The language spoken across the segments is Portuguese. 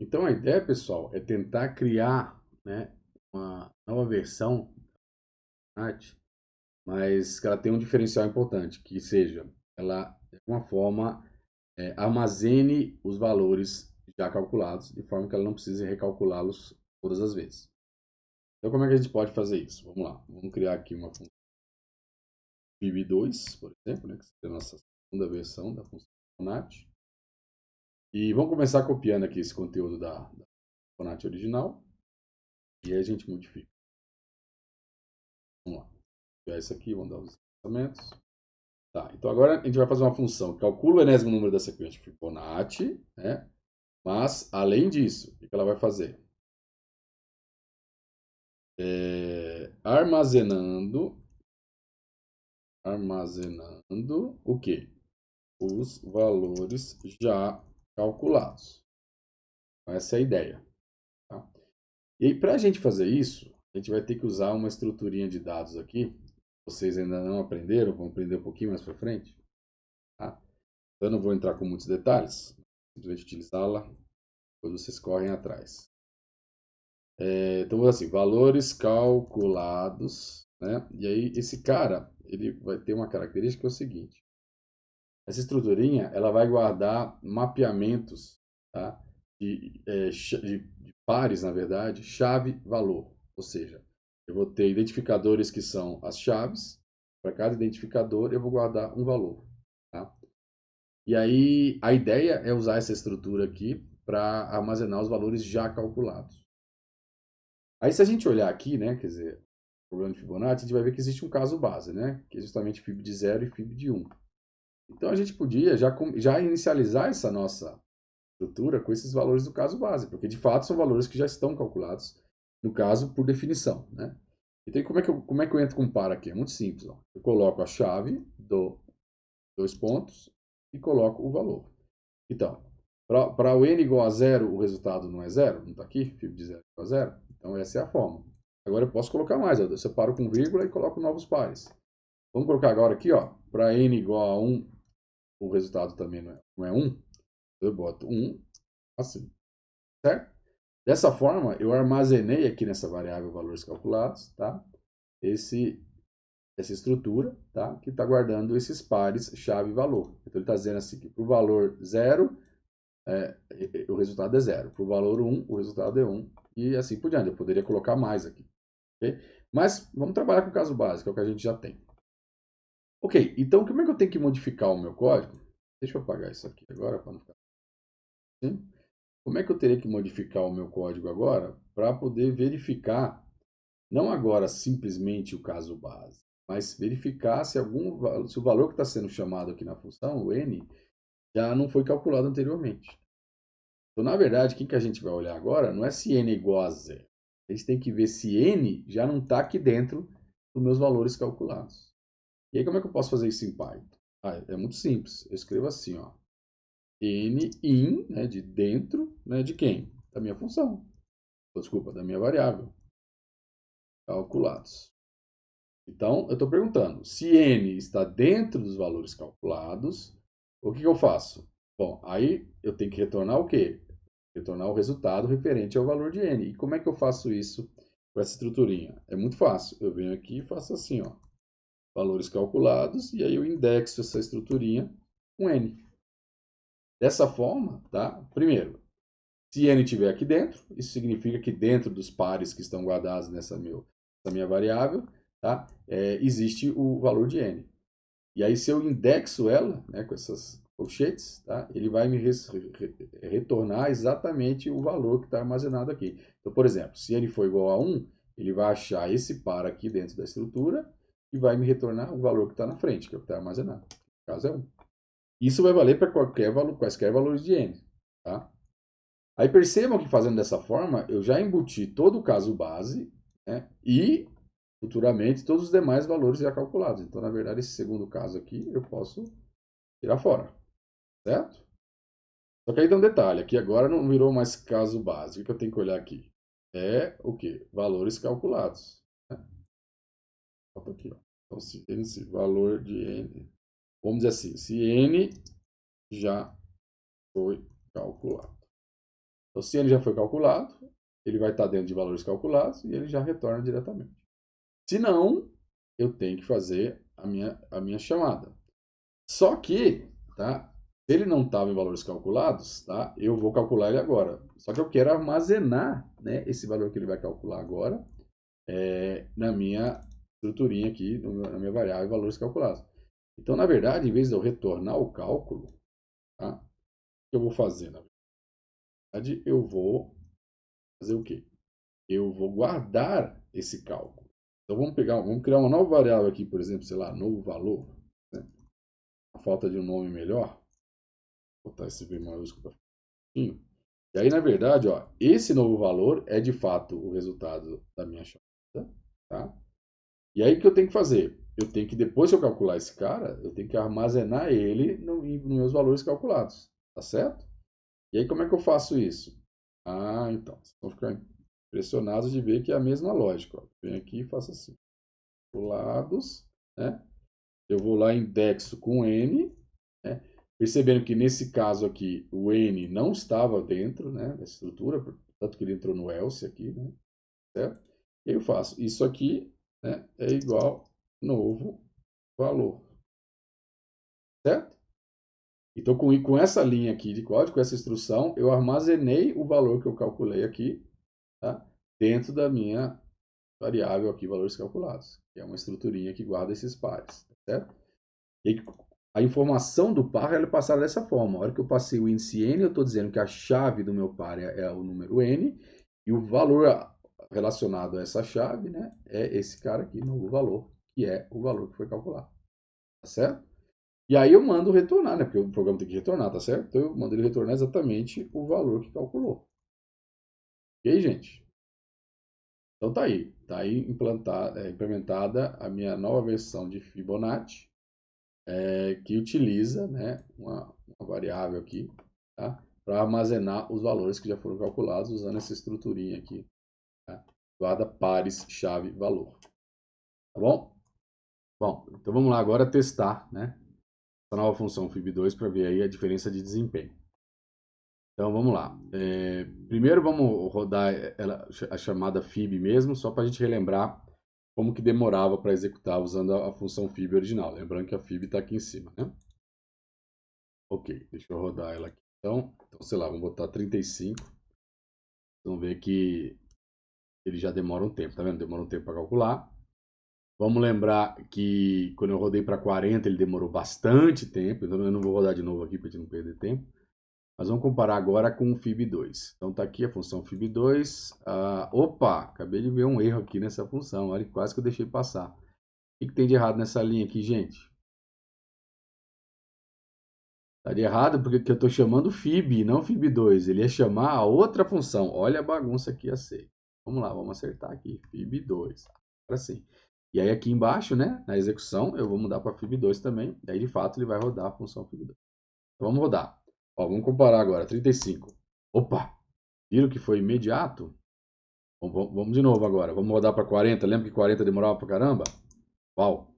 Então a ideia, pessoal, é tentar criar, né, uma nova versão da arte, mas que ela tenha um diferencial importante, que seja, ela, de alguma forma, armazene os valores já calculados, de forma que ela não precise recalculá-los todas as vezes. Então, como é que a gente pode fazer isso? Vamos lá, vamos criar aqui uma função PIB2, por exemplo, né, que seria a nossa segunda versão da função Fibonacci. E vamos começar copiando aqui esse conteúdo da Fibonacci original, e aí a gente modifica. Vamos lá. Vou copiar isso aqui, vamos dar os tratamentos. Tá, então agora a gente vai fazer uma função que calcula o enésimo número da sequência de Fibonacci, né? Mas, além disso, o que ela vai fazer? Armazenando o quê? Os valores já calculados. Então, essa é a ideia. Tá? E aí, para a gente fazer isso, a gente vai ter que usar uma estruturinha de dados aqui. Vocês ainda não aprenderam, vão aprender um pouquinho mais para frente. Tá? Então, eu não vou entrar com muitos detalhes, simplesmente utilizá-la, depois vocês correm atrás. Então, assim, valores calculados, né? E aí, esse cara, ele vai ter uma característica que é o seguinte. Essa estruturinha, ela vai guardar mapeamentos, tá? De pares, na verdade, chave-valor. Ou seja, eu vou ter identificadores que são as chaves. Para cada identificador, eu vou guardar um valor, tá? E aí, a ideia é usar essa estrutura aqui para armazenar os valores já calculados. Aí, se a gente olhar aqui, né, quer dizer, o problema de Fibonacci, a gente vai ver que existe um caso base, né, que é justamente Fib de 0 e Fib de 1. Então, a gente podia já inicializar essa nossa estrutura com esses valores do caso base, porque de fato são valores que já estão calculados, no caso, por definição, né? Então, como é que eu entro com par aqui? É muito simples, ó. Eu coloco a chave do dois pontos e coloco o valor. Então, para o n igual a zero, o resultado não é zero? Não está aqui? Fib de 0 igual a zero? Então, essa é a forma. Agora eu posso colocar mais. Eu separo com vírgula e coloco novos pares. Vamos colocar agora aqui, ó. Para n igual a 1, o resultado também não é 1. Eu boto 1 assim, certo? Dessa forma, eu armazenei aqui nessa variável valores calculados, tá? Essa estrutura, tá? Que está guardando esses pares chave e valor. Então, ele está dizendo assim, que para o valor 0, o resultado é 0. Para o valor 1, o resultado é 1. E assim por diante. Eu poderia colocar mais aqui. Okay? Mas vamos trabalhar com o caso básico, é o que a gente já tem. Ok, então como é que eu tenho que modificar o meu código? Deixa eu apagar isso aqui agora para não ficar assim. Como é que eu teria que modificar o meu código agora para poder verificar, não agora simplesmente o caso base, mas verificar se o valor que está sendo chamado aqui na função, o n, já não foi calculado anteriormente. Então, na verdade, o que a gente vai olhar agora não é se n é igual a zero. A gente tem que ver se n já não está aqui dentro dos meus valores calculados. E aí, como é que eu posso fazer isso em Python? É muito simples. Eu escrevo assim, ó, n in, né, de dentro, né, de quem? Da minha função. Desculpa, da minha variável. Calculados. Então, eu estou perguntando, se n está dentro dos valores calculados, o que eu faço? Bom, aí eu tenho que retornar o quê? Retornar o resultado referente ao valor de n. E como é que eu faço isso com essa estruturinha? É muito fácil. Eu venho aqui e faço assim, ó, valores calculados, e aí eu indexo essa estruturinha com n. Dessa forma, tá? Primeiro, se n estiver aqui dentro, isso significa que dentro dos pares que estão guardados nessa minha variável, tá? Existe o valor de n. E aí, se eu indexo ela, né, com essas colchetes, tá? Ele vai me retornar exatamente o valor que está armazenado aqui. Então, por exemplo, se n for igual a 1, ele vai achar esse par aqui dentro da estrutura e vai me retornar o valor que está na frente, que é o que está armazenado. No caso é 1. Isso vai valer para quaisquer valores de n. Tá? Aí percebam que fazendo dessa forma, eu já embuti todo o caso base, né, e futuramente todos os demais valores já calculados. Então, na verdade, esse segundo caso aqui eu posso tirar fora, certo? Só que aí tem um detalhe, aqui agora não virou mais caso base. O que eu tenho que olhar aqui? É o quê? Valores calculados. Né? Falta aqui, ó. Então, se esse valor de n, vamos dizer assim, se n já foi calculado. Então, se ele já foi calculado, ele vai estar dentro de valores calculados e ele já retorna diretamente. Se não, eu tenho que fazer a minha chamada. Só que, tá? Se ele não estava em valores calculados, tá? Eu vou calcular ele agora. Só que eu quero armazenar, né, esse valor que ele vai calcular agora na minha estruturinha aqui, na minha variável valores calculados. Então, na verdade, em vez de eu retornar o cálculo, tá? O que eu vou fazer? Na verdade, eu vou fazer o quê? Eu vou guardar esse cálculo. Então, vamos criar uma nova variável aqui, por exemplo, sei lá, novo valor, né? A falta de um nome melhor. Vou botar esse V maiúsculo para ficar. E aí, na verdade, ó, esse novo valor é de fato o resultado da minha chamada, tá? E aí o que eu tenho que fazer? Eu tenho que, depois que eu calcular esse cara, eu tenho que armazenar ele nos meus valores calculados, tá certo? E aí como é que eu faço isso? Ah, então, vocês vão ficar impressionados de ver que é a mesma lógica. Ó. Venho aqui e faço assim, calculados, né? Eu vou lá em indexo com N, né? Percebendo que nesse caso aqui o N não estava dentro, né, da estrutura, tanto que ele entrou no else aqui, né, certo? E eu faço isso aqui, né, é igual novo valor, certo? Então com essa linha aqui de código, com essa instrução, eu armazenei o valor que eu calculei aqui, tá, dentro da minha variável aqui, valores calculados, que é uma estruturinha que guarda esses pares, certo? E aí, a informação do par ela é passada dessa forma. A hora que eu passei o índice n, eu estou dizendo que a chave do meu par é o número n, e o valor relacionado a essa chave, né, é esse cara aqui, novo valor, que é o valor que foi calculado. Tá certo? E aí eu mando retornar, né? Porque o programa tem que retornar, tá certo? Então eu mando ele retornar exatamente o valor que calculou. Ok, gente? Então tá aí. Tá aí implementada a minha nova versão de Fibonacci, que utiliza, né, uma variável aqui, tá? Para armazenar os valores que já foram calculados usando essa estruturinha aqui, tá? Guarda pares, chave, valor. Tá bom? Bom, então vamos lá agora testar, né? A nova função FIB2 para ver aí a diferença de desempenho. Então vamos lá. Primeiro vamos rodar a chamada FIB mesmo, só para a gente relembrar como que demorava para executar usando a função FIB original. Lembrando que a FIB está aqui em cima, né? Ok, deixa eu rodar ela aqui. Então, sei lá, vamos botar 35. Vocês vão ver que ele já demora um tempo, tá vendo? Demora um tempo para calcular. Vamos lembrar que quando eu rodei para 40 ele demorou bastante tempo, então eu não vou rodar de novo aqui para a gente não perder tempo. Mas vamos comparar agora com o FIB2. Então está aqui a função FIB2. Opa, acabei de ver um erro aqui nessa função. Olha, quase que eu deixei passar. O que tem de errado nessa linha aqui, gente? Está de errado porque eu estou chamando FIB, não FIB2. Ele ia chamar a outra função. Olha a bagunça que ia ser. Vamos lá, vamos acertar aqui. FIB2. Agora sim. E aí aqui embaixo, né, na execução, eu vou mudar para FIB2 também. Daí, de fato, ele vai rodar a função FIB2. Então, vamos rodar. Ó, vamos comparar agora. 35. Opa! Viram que foi imediato? Vamos de novo agora. Vamos rodar para 40. Lembra que 40 demorava pra caramba? Uau!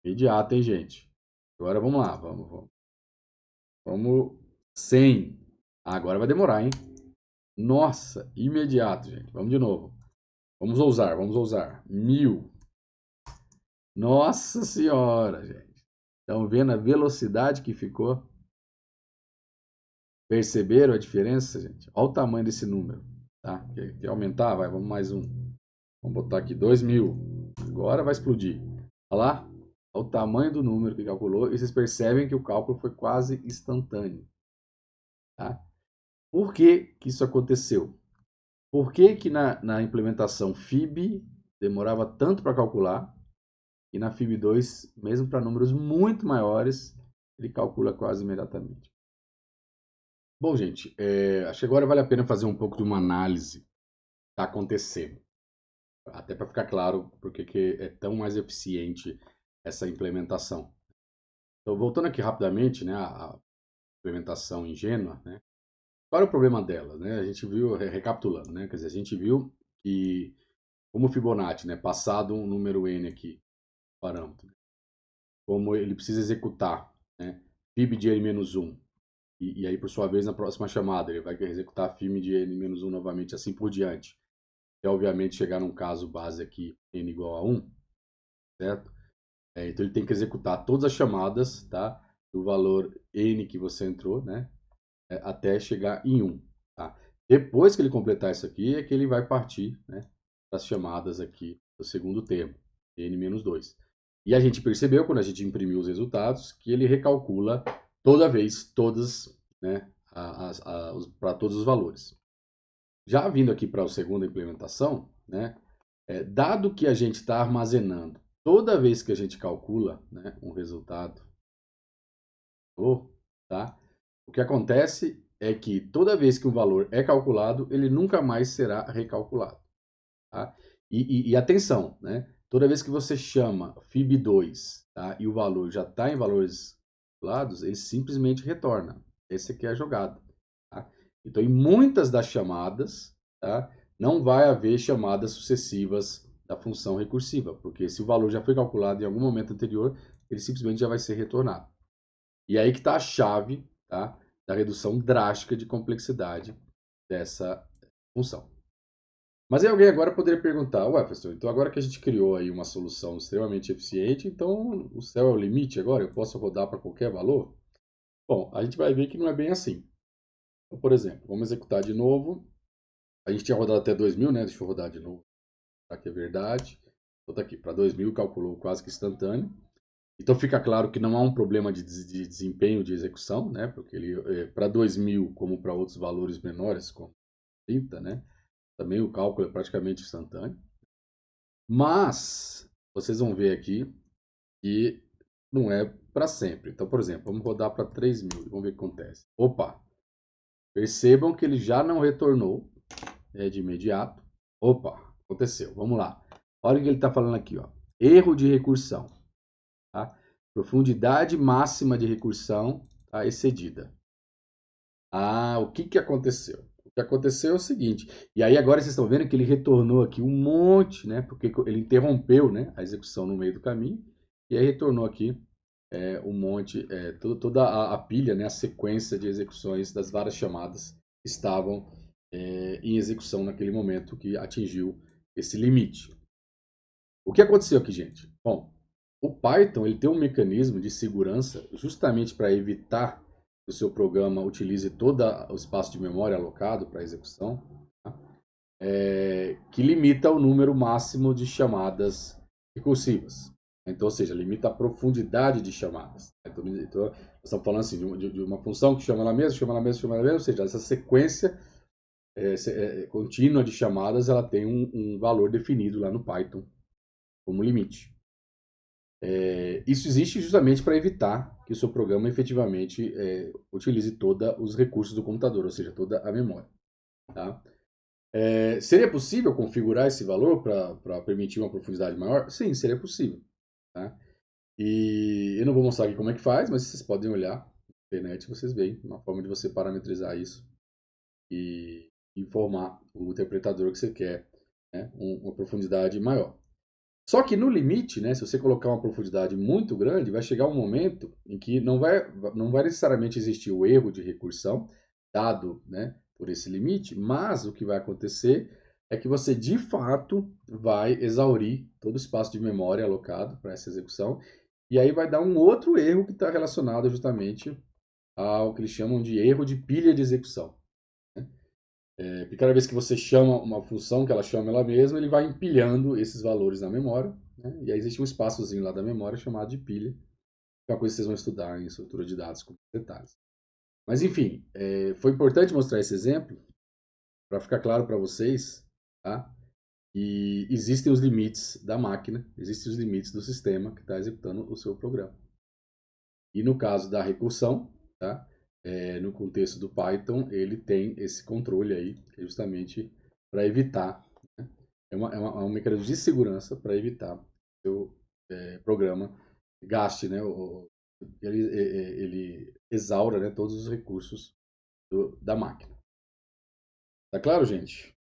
Imediato, hein, gente? Agora vamos lá. Vamos 100. Agora vai demorar, hein? Nossa, imediato, gente. Vamos de novo. Vamos ousar. 1000. Nossa senhora, gente. Estão vendo a velocidade que ficou? Perceberam a diferença, gente? Olha o tamanho desse número. Tá? Quer aumentar? Vai, vamos mais um. Vamos botar aqui 2000. Agora vai explodir. Olha lá. Olha o tamanho do número que calculou. E vocês percebem que o cálculo foi quase instantâneo. Tá? Por que que isso aconteceu? Por que que na implementação FIB demorava tanto para calcular e na FIB2, mesmo para números muito maiores, ele calcula quase imediatamente? Bom, gente, acho que agora vale a pena fazer um pouco de uma análise do que está acontecendo. Até para ficar claro por que é tão mais eficiente essa implementação. Então, voltando aqui rapidamente, né, a implementação ingênua, né, qual era o problema dela? Né? A gente viu, recapitulando, né, quer dizer, a gente viu que, como o Fibonacci, né, passado um número n aqui, parâmetro, como ele precisa executar, né, fib de n-1 E aí, por sua vez, na próxima chamada, ele vai executar firme de n-1 novamente, assim por diante. E, obviamente, chegar num caso base aqui, n igual a 1, certo? Então, ele tem que executar todas as chamadas, tá? Do valor n que você entrou, né? Até chegar em 1, tá? Depois que ele completar isso aqui, é que ele vai partir, né, para as chamadas aqui do segundo termo, n-2. E a gente percebeu, quando a gente imprimiu os resultados, que ele recalcula toda vez, todas, né, para todos os valores. Já vindo aqui para a segunda implementação, né, dado que a gente está armazenando toda vez que a gente calcula, né, um resultado, tá? O que acontece é que toda vez que um valor é calculado, ele nunca mais será recalculado. Tá? E atenção, né? Toda vez que você chama FIB2, tá? E o valor já está em valores calculados, ele simplesmente retorna. Essa aqui é a jogada. Tá? Então, em muitas das chamadas, tá? Não vai haver chamadas sucessivas da função recursiva, porque se o valor já foi calculado em algum momento anterior, ele simplesmente já vai ser retornado. E aí que está a chave, tá, da redução drástica de complexidade dessa função. Mas aí alguém agora poderia perguntar, ué, professor, então agora que a gente criou aí uma solução extremamente eficiente, então o céu é o limite agora? Eu posso rodar para qualquer valor? Bom, a gente vai ver que não é bem assim. Então, por exemplo, vamos executar de novo. A gente tinha rodado até 2000, né? Deixa eu rodar de novo, para que é verdade. Então tá aqui, para 2000 calculou quase que instantâneo. Então fica claro que não há um problema de desempenho de execução, né? Porque ele, para 2000, como para outros valores menores, como 30, né? Também o cálculo é praticamente instantâneo. Mas vocês vão ver aqui que não é para sempre. Então, por exemplo, vamos rodar para 3000 e vamos ver o que acontece. Opa! Percebam que ele já não retornou de imediato. Opa! Aconteceu. Vamos lá. Olha o que ele está falando aqui, ó. Erro de recursão. Tá? Profundidade máxima de recursão tá, excedida. Ah, o que, que aconteceu? O que aconteceu é o seguinte, e aí agora vocês estão vendo que ele retornou aqui um monte, né? Porque ele interrompeu, né, a execução no meio do caminho, e aí retornou aqui um monte, toda a pilha, né, a sequência de execuções das várias chamadas que estavam em execução naquele momento que atingiu esse limite. O que aconteceu aqui, gente? Bom, o Python ele tem um mecanismo de segurança justamente para evitar que o seu programa utilize todo o espaço de memória alocado para execução, tá? Que limita o número máximo de chamadas recursivas. Então, ou seja, limita a profundidade de chamadas. Então nós estamos falando assim, de uma função que chama ela mesma, chama ela mesma, chama ela mesma, ou seja, essa sequência contínua de chamadas, ela tem um valor definido lá no Python como limite. Isso existe justamente para evitar que o seu programa efetivamente utilize todos os recursos do computador, ou seja, toda a memória. Tá? Seria possível configurar esse valor para permitir uma profundidade maior? Sim, seria possível. Tá? E eu não vou mostrar aqui como é que faz, mas vocês podem olhar na internet, vocês veem uma forma de você parametrizar isso e informar o interpretador que você quer, né, uma profundidade maior. Só que no limite, né, se você colocar uma profundidade muito grande, vai chegar um momento em que não vai necessariamente existir o erro de recursão dado, né, por esse limite, mas o que vai acontecer é que você de fato vai exaurir todo o espaço de memória alocado para essa execução e aí vai dar um outro erro que está relacionado justamente ao que eles chamam de erro de pilha de execução. Porque cada vez que você chama uma função, que ela chama ela mesma, ele vai empilhando esses valores na memória, né? E aí existe um espaçozinho lá da memória chamado de pilha, que é uma coisa que vocês vão estudar em estrutura de dados com detalhes. Mas enfim, foi importante mostrar esse exemplo para ficar claro para vocês, tá? Que existem os limites da máquina, existem os limites do sistema que está executando o seu programa. E no caso da recursão, tá? No contexto do Python, ele tem esse controle aí, que é justamente para evitar, né? É um mecanismo de segurança para evitar que o programa gaste, né? Ele exaura, né, todos os recursos da máquina. Tá claro, gente?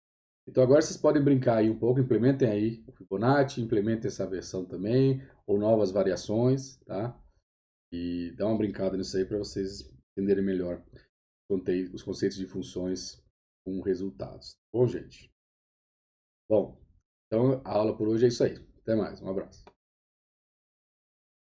Então agora vocês podem brincar aí um pouco, implementem aí o Fibonacci, implementem essa versão também, ou novas variações, tá? E dá uma brincada nisso aí para vocês entenderem melhor os conceitos de funções com resultados. Bom, gente? Bom, então a aula por hoje é isso aí. Até mais, um abraço.